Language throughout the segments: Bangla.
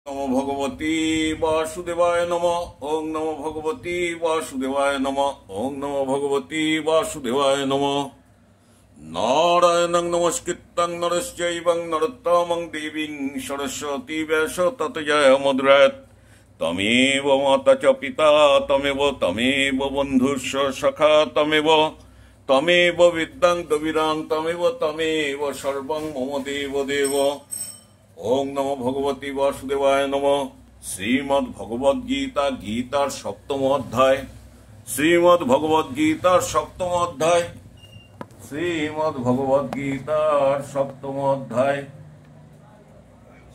नमो भगवती वासुदेवाय नमः। ओं नमो भगवती वासुदेवाय नमः। ओं नमो भगवती वासुदेवाय नमः। नारायणं नमस्कृतं नरश्चैव नरोत्तमं देवीं सरस्वती व्यासं ततो जयमुदीरयेत्। तमेव माता च पिता तमेव बन्धुश्च सखा तमेव विद्यां द्रविडां तमेव सर्वं मम देव। ओं नमो भगवती वासुदेवाय नमः। श्रीमद् भगवद गीता गीतार सप्तम अध्याय। श्रीमद् भगवद गीतार सप्तम अध्याय। श्रीमद् भगवद गीतार सप्तम अध्याय।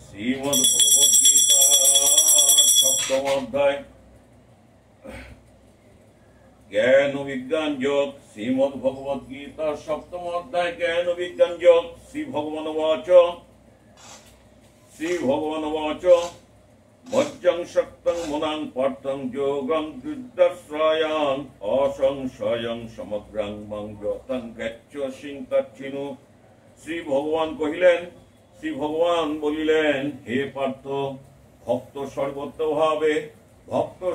श्रीमद् भगवद गीतार सप्तम अध्याय। ज्ञान विज्ञान योग। श्रीमद् भगवद गीतार सप्तम अध्याय ज्ञान विज्ञान योग। श्री भगवान वाच मज्जं शक्तं मुनां पार्थं योगं युद्धश्रयां असंशयं समग्रं मंगतं गच्छसिं तच्छिनु। श्री भगवान कहिलेन श्री भगवान বলিলেন হে পার্থ, ভক্ত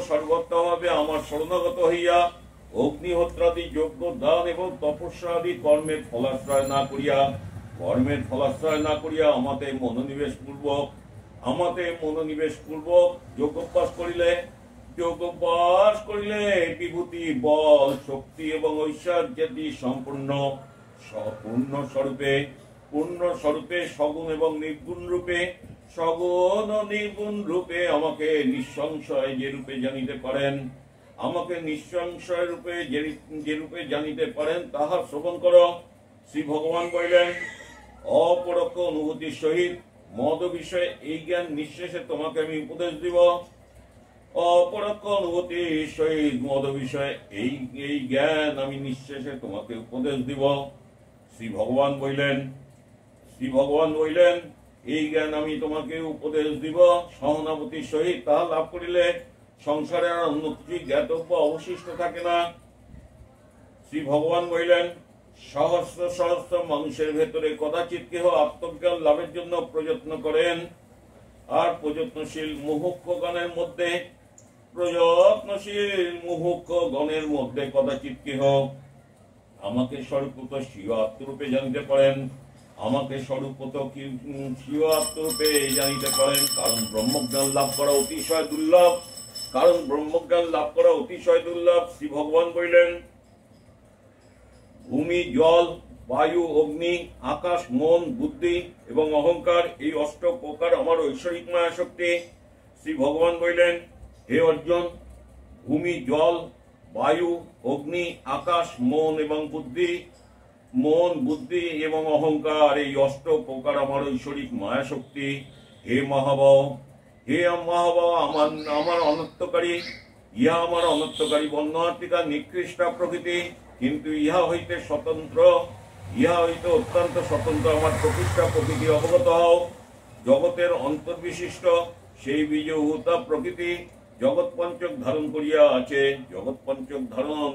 সর্বতভাবে আমার শরণাগত হইয়া অগ্নিহোত্রাদি যজ্ঞ দান এবং তপস্যা আদি কর্মের ফলাশ্রয় না করিয়া আমাতে মনোনিবেশ পূর্বক যোগোপাস করিলে বিভূতি বল শক্তি এবং ঐশ্বর্যাদি সম্পূর্ণ পূর্ণ স্বরূপে সগুণ এবং নির্গুণ রূপে আমাকে নিঃসংশয় যে রূপে জানিতে পারেন তাহা শ্রবণ কর। শ্রী ভগবান বলিলেন, অপরোক্ষ অনুভূতির সহিত মদ বিষয়ে এই জ্ঞান নিঃশেষে তোমাকে আমি উপদেশ দিব। অপরোক্ষ অনুভূতির সহিত মদ বিষয়ে এই জ্ঞান আমি নিঃশেষে তোমাকে উপদেশ দিব। শ্রী ভগবান বললেন এই জ্ঞান আমি তোমাকে উপদেশ দিব। সহানুভূতির সহিত তাহা লাভ করিলে সংসারে আর অন্য কিছু জ্ঞাতব্য অবশিষ্ট থাকে না। শ্রী ভগবান বললেন, সহস্র মানুষের ভেতরে কদাচিৎ কেহ আত্মজ্ঞান লাভের জন্য প্রযত্ন করেন, আর প্রযত্নশীল মুহুক্ষগণের মধ্যে কদাচিৎ কেহ আমাকে স্বরূপত স্বীয় আত্মরূপে জানিতে পারেন। কারণ ব্রহ্মজ্ঞান লাভ করা অতিশয় দুর্লভ। শ্রী ভগবান বললেন, ভূমি, জল, বায়ু, অগ্নি, আকাশ, মন, বুদ্ধি এবং অহংকার এই অষ্ট প্রকার আমার ঐশ্বরিক মায়া শক্তি। শ্রী ভগবান বললেন, হে অর্জুন, ভূমি, জল, বায়ু, অগ্নি, আকাশ, মন, বুদ্ধি এবং অহংকার এই অষ্ট প্রকার আমার ঐশ্বরিক মায়া শক্তি। হে মহাবাহ আমার অনর্থকারী বর্ণাত্মিকা নিকৃষ্টা প্রকৃতি, কিন্তু ইহা হইতে অত্যন্ত স্বতন্ত্র আমার প্রকৃষ্টা প্রকৃতি অবগত হও। জগতের অন্তর্বিশিষ্ট সেই বীজভূতা প্রকৃতি জগৎ পঞ্চক ধারণ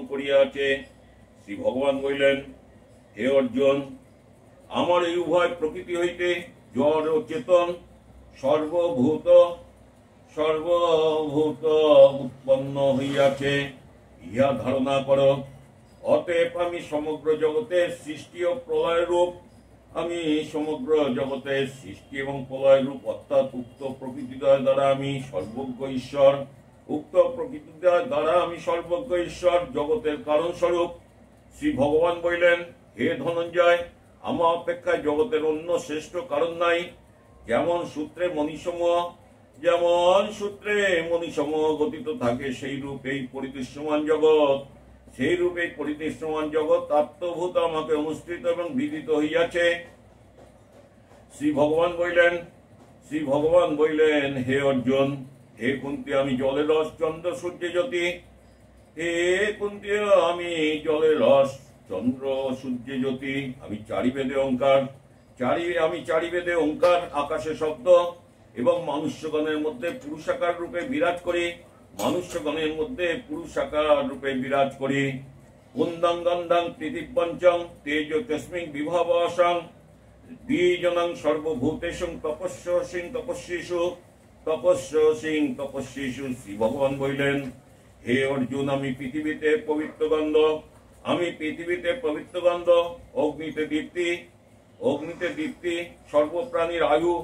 করিয়া আছে। শ্রী ভগবান বললেন, হে অর্জুন, আমার এই উভয় প্রকৃতি হইতে জড় ও চেতন সর্বভূত উৎপন্ন হইয়াছে, ইহা ধারণা কর। অতএব আমি সমগ্র জগতের সৃষ্টি ও প্রলয় রূপ অর্থাৎ উক্ত প্রকৃতিদ্বয় দ্বারা আমি সর্বজ্ঞ ঈশ্বর জগতের কারণ স্বরূপ। শ্রী ভগবান বললেন, হে ধনঞ্জয়, আমার অপেক্ষায় জগতের অন্য শ্রেষ্ঠ কারণ নাই। যেমন সূত্রে মণিসমূহ গঠিত থাকে, সেই রূপেই পরিদৃশ্যমান জগৎ আত্মভূত আমাকে অনুষ্ঠিত এবং বিদিত হইয়াছে। শ্রী ভগবান বললেন, হে অর্জুন, হে কুন্তি, আমি জলের রস, চন্দ্র, সূর্য জ্যোতি। হে কুন্তি, আমি জলের রস, চন্দ্র, সূর্য জ্যোতি। আমি চারিবেদে ওঙ্কার, আকাশে শব্দ এবং মনুষ্যগণের মধ্যে পুরুষাকার রূপে বিরাজ করি। কুন্দং গন্ধং পৃথিবীপঞ্চং তেজ তস্মিং বিভবসং দ্বিজনং সর্বভূতেষু তপস্যসিং তপস্যিষু তপস্যসিং তপস্বীষু। শ্রী ভগবান বললেন, হে অর্জুন, আমি পৃথিবীতে পবিত্র গন্ধ, আমি পৃথিবীতে পবিত্র গন্ধ, অগ্নিতে দীপ্তি, অগ্নিতে দীপ্তি, সর্বপ্রাণীর আয়ু,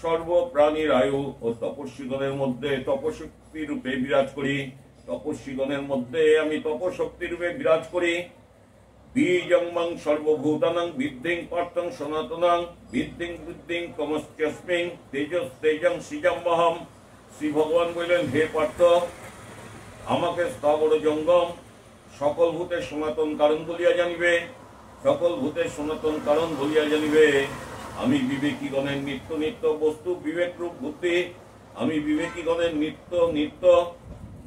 সর্বপ্রাণীর আয়ু ও তপস্বীগণের মধ্যে তপশক্তি রূপে বিরাজ করি। তপস্বীগণের মধ্যে আমি তপশক্তি রূপে বিরাজ করি। বীজং মাং সর্বভূতানাং বিদ্ধিং পার্থং সনাতনাং বিদ্ধিং বুদ্ধিং তমস্যস্মিং তেজং সৃজম্মহম। শ্রী ভগবান বললেন, হে পার্থ, আমাকে স্থবর জঙ্গম সকল ভূতের সনাতন কারণ বলিয়া জানিবে, সকল ভূতের সনাতন কারণ বলিয়া জানিবে। আমি বিবেকীগণের নিত্য নিত্য বস্তু বিবেক রূপ বুদ্ধি, আমি বিবেকীগণের নিত্য নিত্য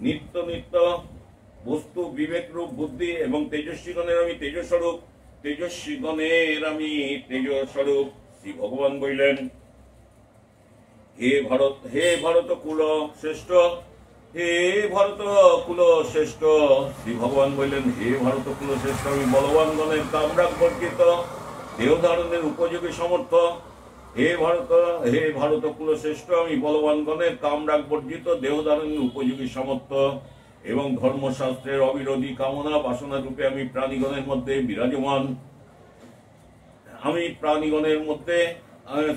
নিত্য নিত্য বস্তু বিবেক রূপ বুদ্ধি, এবং তেজস্বীগণের আমি তেজস্বরূপ, তেজস্বীগণের আমি তেজস্বরূপ। শ্রী ভগবান বললেন, হে ভারত, হে ভারত কুল শ্রেষ্ঠ, হে ভারত কুল শ্রেষ্ঠ। শ্রী ভগবান বললেন, হে ভারত কুল শ্রেষ্ঠ, আমি বলবানগণের কামরাগ বর্জিত, দেহ ধারণের উপযোগী সমর্থ। হে ভারত কুল শ্রেষ্ঠ, আমি বলবানগণের কামরাগ বর্জিত, দেহ ধারণের উপযোগী সমর্থ এবং ধর্মশাস্ত্রের অবিরোধী কামনা বাসনা রূপে আমি প্রাণীগণের মধ্যে বিরাজমান। আমি প্রাণীগণের মধ্যে,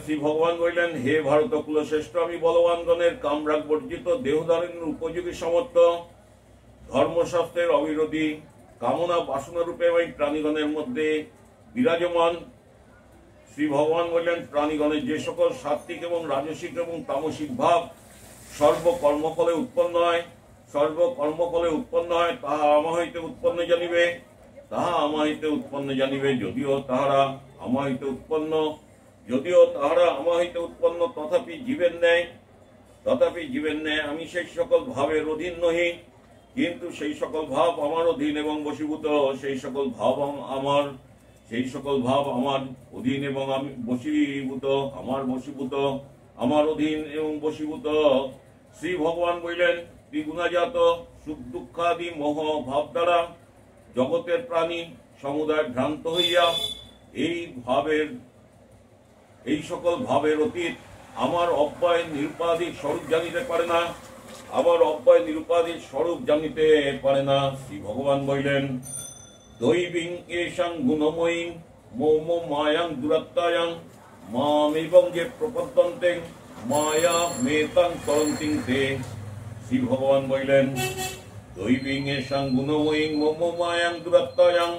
শ্রী ভগবান বললেন, হে ভারত কুল শ্রেষ্ঠ, আমি বলবানগণের কামরাগ বর্জিত, দেহ ধারণের উপযোগী সমর্থ, ধর্মশাস্ত্রের অবিরোধী কামনা বাসনা রূপে আমি প্রাণীগণের মধ্যে বিরাজমান। শ্রী ভগবান বললেন, প্রাণীগণের যে সকল সাত্ত্বিক এবং রাজসিক এবং তামসিক ভাব সর্বকর্মফলে উৎপন্ন হয়, সর্বকর্মফলে উৎপন্ন হয়, তাহা আমার হইতে উৎপন্ন জানিবে, তাহা আমার হইতে উৎপন্ন জানিবে। যদিও তাহারা আমার হইতে উৎপন্ন, যদিও তাহারা আমার হইতে উৎপন্ন, তথাপি জীবের ন্যায়, তথাপি জীবের ন্যায় আমি সেই সকল ভাবের অধীন নহি, কিন্তু সেই সকল ভাব আমার অধীন এবং বশীভূত, সেই সকল ভাব আমার, সেই সকল ভাব আমার অধীন এবং আমি বশীভূত, আমার বশীভূত, আমার অধীন এবং বশীভূত। শ্রী ভগবান বললেন, ত্রিগুণাজাত সুখ দুঃখাদি মোহ ভাব দ্বারা জগতের প্রাণী সমুদায় ভ্রান্ত হইয়া এই সকল ভাবের অতীত আমার অব্যয় নিরুপাধিক স্বরূপ জানিতে পারে না, আমার অব্যয় নিরুপাধিক স্বরূপ জানিতে পারে না। শ্রী ভগবান বললেন, দৈবিং এষাং গুণময়ীং মৌম মায়াং দুরাত্মায়াং মাম এবং যে প্রপদ্যন্তে মায়া মেতাং তরন্তিং তে। শ্রী ভগবান বললেন, দৈবিং এষাং গুণময়ীং মৌম মায়াং দুরাত্মায়াং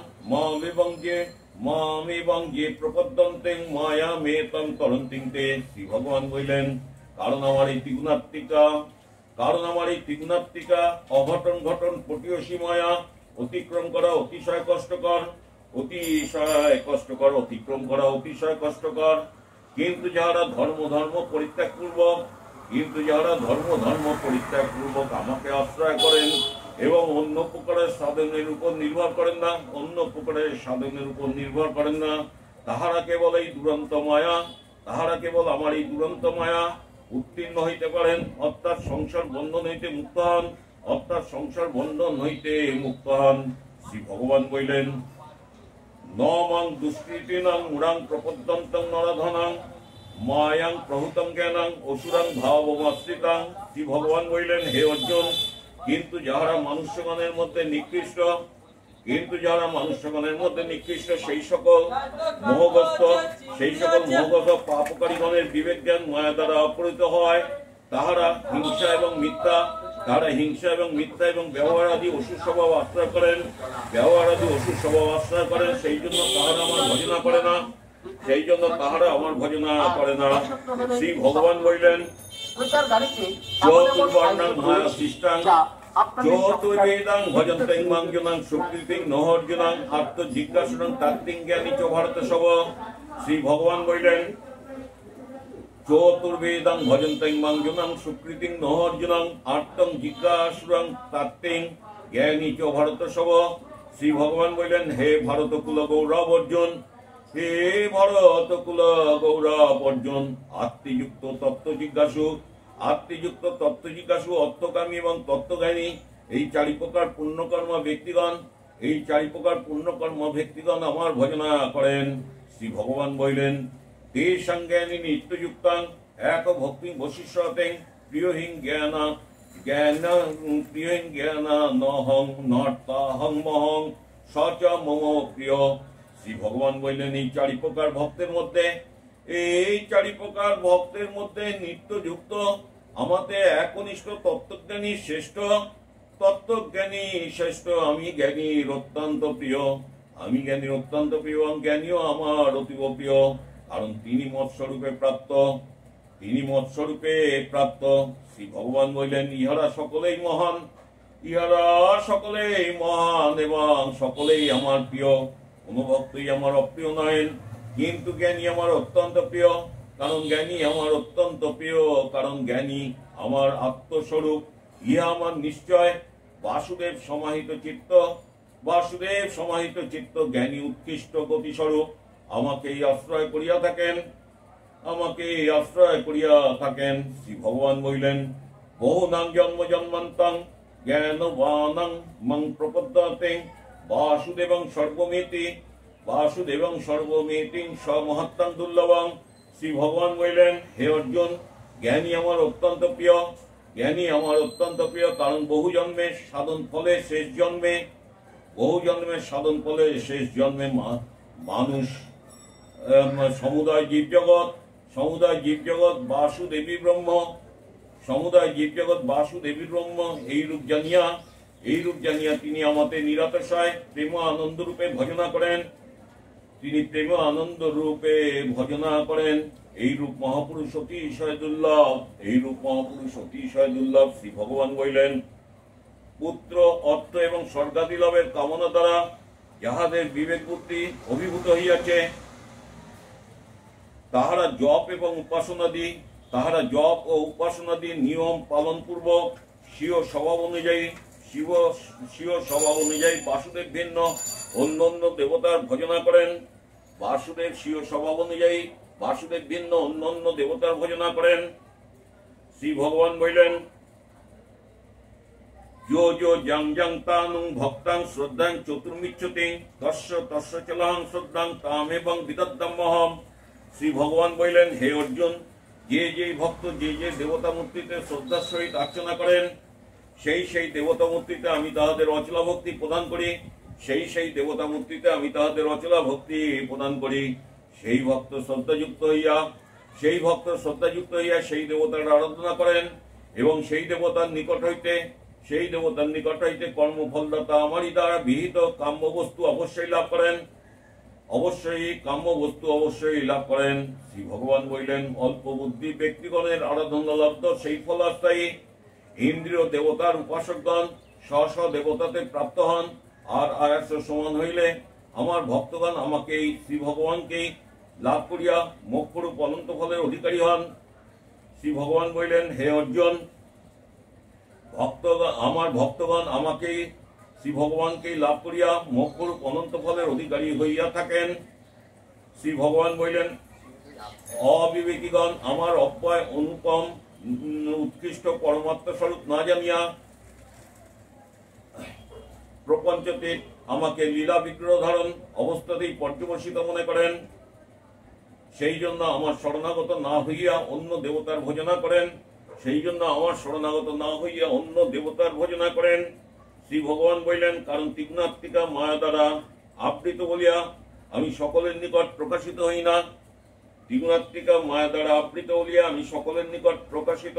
মাম এবং যে প্রপদ্যন্তে মায়া মেতাং তরন্তিং তে। শ্রী ভগবান বললেন, কারণ আমার এই ত্রিগুণাত্মিকা অঘটন ঘটন পটীয়সী মায়া অতিক্রম করা অতিশয় কষ্টকর, অতিশয় কষ্টকর, অতিক্রম করা অতিশয় কষ্টকর। কিন্তু যাহারা ধর্ম পরিত্যাগ পূর্বক, আমাকে আশ্রয় করেন এবং অন্য প্রকারের সাধনের উপর নির্ভর করেন না, তাহারা কেবল এই দুরন্ত মায়া, তাহারা কেবল আমার এই দুরন্ত মায়া উত্তীর্ণ হইতে পারেন, অর্থাৎ সংসার বন্ধন হইতে মুক্ত হন, শ্রী ভগবান বললেন, ন মাং দুষ্কৃতিনাং মূঢ়াং প্রপদ্যন্তং নরাধনাং মায়াং প্রহুতং জ্ঞানাং অসুরাং ভাবমাশ্রিতাং। শ্রী ভগবান বললেন, হে অর্জুন, কিন্তু যাহারা মানুষ্যগণের মধ্যে নিকৃষ্ট, সেই সকল মোহগ্রস্ত পাপকারীগণের বিবেক জ্ঞান মায়া দ্বারা অপহৃত হয়, তাহারা হিংসা এবং মিথ্যা এবং ব্যবহার আদি অসুর স্বভাব আশ্রয় করেন, সেই জন্য তাহারা আমার ভজনা করে না, শ্রী ভগবান বললেন, চতুর্বর্ণাং মায়া সৃষ্টাং চতুর্বেদাং ভজন্তেং মাং জনাং সুকৃতিং নহর্জুনাং আত্মজিজ্ঞাসুনাং তাত্ত্বিং জ্ঞানী চ ভারতসব। শ্রী ভগবান বললেন, চতুর্বেদাং ভজন্তেং মাং জনাং সুকৃতিং নহর্জুনাং আত্মং জিজ্ঞাসুনাং তাত্ত্বিং জ্ঞানী চ ভারতসব। শ্রী ভগবান বললেন, হে ভারত কুল গৌরব অর্জুন, হে ভারত কুল গৌরব অর্জুন, আত্মযুক্ত তত্ত্বজিজ্ঞাসু অর্থকামী এবং তত্ত্বজ্ঞানী এই চারি প্রকার পুণ্যকর্ম ব্যক্তিগণ আমার ভজনা করেন। শ্রী ভগবান বললেন, তেষাং জ্ঞানী নিত্যযুক্তাং এক ভক্তি বশিষ্যতেং প্রিয়হীন জ্ঞান নহং নর্তাহং মহং সচ মম প্রিয়। শ্রী ভগবান বললেন এই চারি প্রকার ভক্তের মধ্যে নিত্যযুক্ত আমাতে একনিষ্ঠ তত্ত্বজ্ঞানী শ্রেষ্ঠ আমি জ্ঞানীর অত্যন্ত প্রিয়। জ্ঞানীও আমার অতীব প্রিয়, কারণ তিনি মৎস্বরূপে প্রাপ্ত। শ্রী ভগবান বললেন ইহারা সকলেই মহান এবং সকলেই আমার প্রিয়। কোন ভক্তই আমার অপ্রিয় নয়, কিন্তু জ্ঞানী আমার অত্যন্ত প্রিয়, কারণ জ্ঞানী আমার আত্মস্বরূপ। ইহা আমার নিশ্চয়। বাসুদেব সমাহিত চিত্ত জ্ঞানী উৎকৃষ্ট গতিস্বরূপ আমাকেই আশ্রয় করিয়া থাকেন। শ্রী ভগবান বললেন বহুনাং জন্ম জন্মান্তং জ্ঞানবানং মং প্রপদ্যতে বাসুদেবং সর্বমিতি সমহাত্মাং দুর্লভং। শ্রী ভগবান বললেন হে অর্জুন, জ্ঞানী আমার অত্যন্ত প্রিয়, কারণ বহু জন্মের সাধন ফলে শেষ জন্মে মানুষ সমুদায় জীবজগৎ বাসুদেবী ব্রহ্ম এই রূপ জানিয়া তিনি আমাতে নিরাতশায় প্রেম আনন্দ রূপে ভজনা করেন। এই রূপ মহাপুরুষ অতিশয় দুর্লভ। শ্রী ভগবান বললেন পুত্র অর্থ এবং স্বর্গাদি লাভের কামনা দ্বারা যাহাদের বিবেক বুদ্ধি অভিভূত হইয়াছে, তাহারা জপ ও উপাসনাদি নিয়ম পালন পূর্বক স্বীয় স্বভাব অনুযায়ী বাসুদেব ভিন্ন অন্যান্য দেবতার ভজনা করেন। শ্রী ভগবান বললেন ভক্তাং শ্রদ্ধাং চতুর্মিচ্ছতি তস্য চলাহং শ্রদ্ধাং তামেবং বিদদ্দাম্যহম। শ্রী ভগবান বললেন হে অর্জুন, যে ভক্ত যে দেবতা মূর্তিতে শ্রদ্ধার সহিত অর্চনা করেন, সেই দেবতা মূর্তিতে আমি তাহাদের অচলা ভক্তি প্রদান করি। সেই ভক্ত শ্রদ্ধাযুক্ত হইয়া সেই দেবতার আরাধনা করেন এবং সেই দেবতার নিকট হইতে কর্মফলদাতা আমারই দ্বারা বিহিত কাম্য বস্তু অবশ্যই লাভ করেন। শ্রী ভগবান বললেন অল্প বুদ্ধি ব্যক্তিগণের আরাধনা লব্ধ সেই ফল অস্থায়ী। ইন্দ্রিয় দেবতার উপাসকগণ স্ব দেবতাতে প্রাপ্ত হন, আর 100 সমান হইলে আমার ভক্তগণ আমাকেই শ্রী ভগবানকেই লাভ করিয়া মোক্ষরূপ অনন্ত ফলের অধিকারী হন। শ্রী ভগবান বললেন হে অর্জুন, আমার ভক্তগণ আমাকেই শ্রী ভগবানকেই লাভ করিয়া মোক্ষরূপ অনন্ত ফলের অধিকারী হইয়া থাকেন। শ্রী ভগবান বললেন অবিবেকীগণ আমার অব্যয় অনুপম উৎকৃষ্ট পরমাত্মা স্বরূপ না জানিয়া প্রপঞ্চতে আমাকে লীলা বিগ্রহ ধারণ অবস্থাতেই পর্যবসিত মনে করেন। সেই জন্য আমার শরণাগত না হইয়া অন্য দেবতার ভজনা করেন। শ্রী ভগবান বললেন কারণ তীক্ষ্ণাত্মিকা মায়া দ্বারা আবৃত বলিয়া আমি সকলের নিকট প্রকাশিত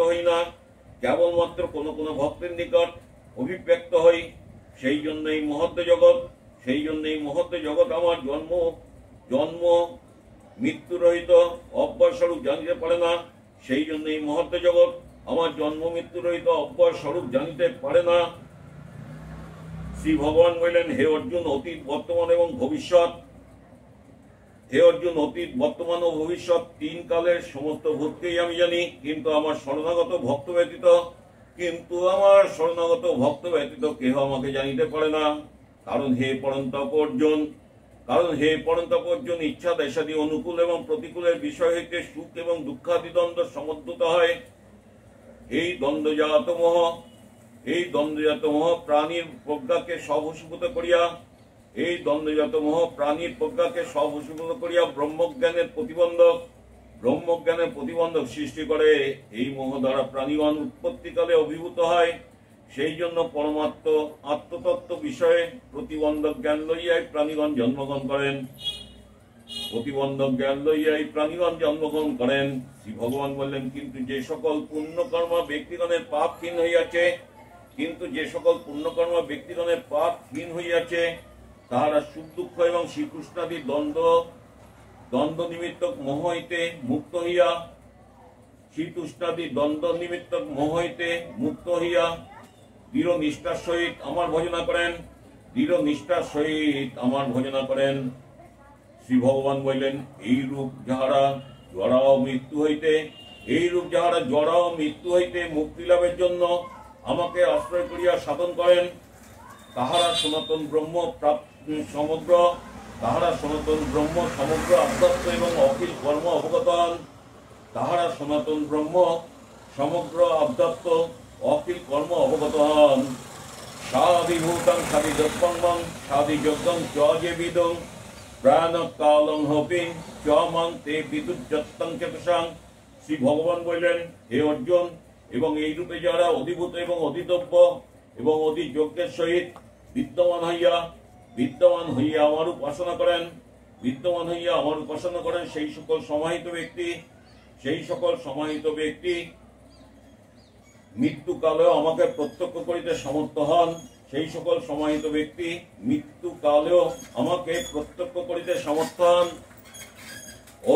হই না, কেবলমাত্র কোন ভক্তের নিকট অভিব্যক্ত হই। সেই জন্যই মহত্ব জগৎ আমার জন্ম মৃত্যু রহিত অব্যয় স্বরূপ জানিতে পারে না। শ্রী ভগবান বললেন হে অর্জুন, অতীত বর্তমান ও ভবিষ্যৎ 3 কালের সমস্ত ভূতকেই আমি জানি, কিন্তু আমার শরণাগত ভক্ত ব্যতীত কেহ আমাকে জানিতে পারে না। কারণ হে পরন্তপ অর্জুন, ইচ্ছা দেশাদি অনুকূল এবং প্রতিকূলের বিষয় হইতে সুখ এবং দুঃখাদি দ্বন্দ্ব সমুদ্ভূত হয়। এই দ্বন্দ্বজাত মোহ প্রাণীর প্রজ্ঞাকে স্ববশীভূত করিয়া ব্রহ্মজ্ঞানের প্রতিবন্ধক ব্রহ্মজ্ঞানের প্রতিবন্ধক সৃষ্টি করে। এই মোহ দ্বারা প্রাণীগণ উৎপত্তিকালে অভিভূত হয়। সেই জন্য পরমাত্ম আত্মতত্ত্ব বিষয়ে প্রতিবন্ধক জ্ঞান লইয়াই প্রাণীগণ জন্মগ্রহণ করেন। প্রতিবন্ধক জ্ঞান লইয়াই প্রাণীগণ জন্মগ্রহণ করেন। শ্রী ভগবান বললেন, কিন্তু যে সকল পুণ্যকর্ম ব্যক্তিগণের পাপহীন হইয়াছে, তাহারা সুখ দুঃখ এবং শ্রীকৃষ্ণাদি দ্বন্দ্ব নিমিত্তক মোহ হইতে মুক্ত হইয়া দৃঢ় নিষ্ঠার সহিত আমার ভজনা করেন। শ্রী ভগবান বললেন, এইরূপ যাহারা জড়া ও মৃত্যু হইতে মুক্তি লাভের জন্য আমাকে আশ্রয় করিয়া সাধন করেন, তাহারা সনাতন ব্রহ্ম সমগ্র আধ্যাত্ম এবং অখিল কর্ম অবগত হন। সাধিভূতং সাধিযজ্ঞং সাধিযজ্ঞং চ যে বিদং প্রাণকালং হপিং চ মাং তে বিদুজ্জত্তং চেতসাং। শ্রী ভগবান বললেন, হে অর্জুন, এবং এই রূপে যারা অধিভূত এবং অধিতব্য এবং অধিযজ্ঞের সহিত বিদ্যমান হইয়া আমার উপাসনা করেন, সেই সকল সমাহিত ব্যক্তি মৃত্যুকালেও আমাকে প্রত্যক্ষ করিতে সমর্থ হন।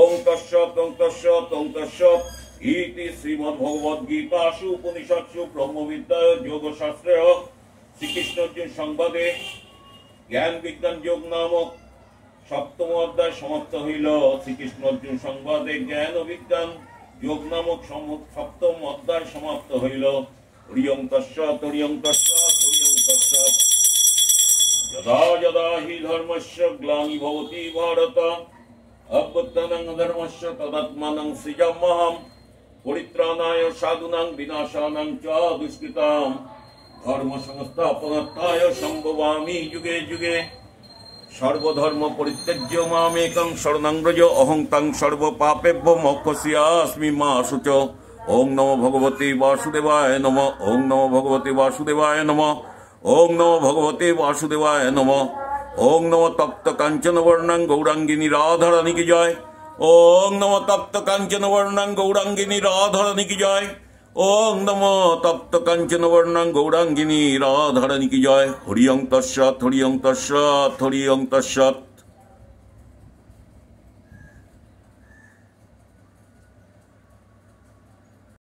ওং তস্সৎ ওং তস্সৎ ওং তস্সৎ ইতি শ্রীমদ্ভগবদ্গীতাসু উপনিষৎসু ব্রহ্মবিদ্যায় যোগশাস্ত্রে শ্রীকৃষ্ণ অর্জুন সংবাদে জ্ঞান বিজ্ঞান যোগ নামক সপ্তম অধ্যায় সমাপ্ত হইল। শ্রীকৃষ্ণ অর্জুন সংবাদে জ্ঞান ও বিজ্ঞান যোগ নামক সপ্তম অধ্যায় সমাপ্ত হইল। হরিং তস্সৎ হরিং তস্সৎ হরিং তস্সৎ। যদা যদা হি ধর্মস্য গ্লানি ভবতি ভারত অভ্যুত্থানং ধর্মস্য তদাত্মানং সৃজাম্যহম পরিত্রাণায় সাধুনাং বিনাশানাং চ দুষ্কৃতাম ধর্ম সংস্থাপনার্থায় সম্ভবামি যুগে যুগে। সর্বধর্ম পরিত্যজ্য মামেকং শরণং ব্রজ অহং তং সর্বপাপেভ্যো মোক্ষয়িষ্যামি মা শুচঃ। ওং নমো ভগবতে বাসুদেবায় নমঃ। ওং নমো ভগবতে বাসুদেবায় নমঃ। ওং নমো ভগবতে বাসুদেবায় নমঃ। ওং নমো তপ্ত কাঞ্চন বর্ণাং গৌরাঙ্গিনী রাধারানী কি জয়। ওং নমো তপ্ত কাঞ্চন বর্ণাং গৌরাঙ্গিনী রাধারানী কি জয়। ওং নমো তপ্ত কাঞ্চন বর্ণাং গৌরাঙ্গিনী রাধারানী কি জয়। হরিং তস্সৎ হরিং তস্সৎ হরিং তস্সৎ।